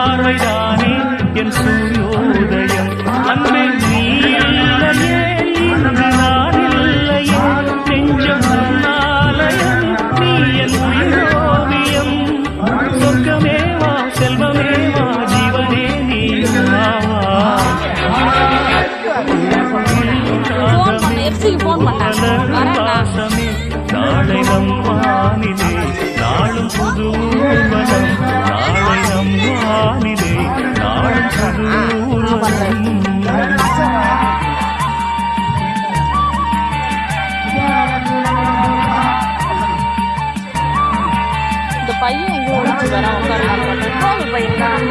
பார்வைதானே என் சூரியோதயம். அன்பே நீ இல்லையே இன்று நான் இல்லையே, நெஞ்சம் உன்னாலயம், நீ என் உயிரோவியம். சொர்க்கமேவா செல்வமேவா ஜீவனே நீ வாசமே. நாளை நம் வானிலே நாளும் புது ஊர்வலம், நாளை நம் வானிலே நாளும் புது ஊர்வலம். இந்த பையன் எங்க ஒழிச்சு வர உட்கார பையன்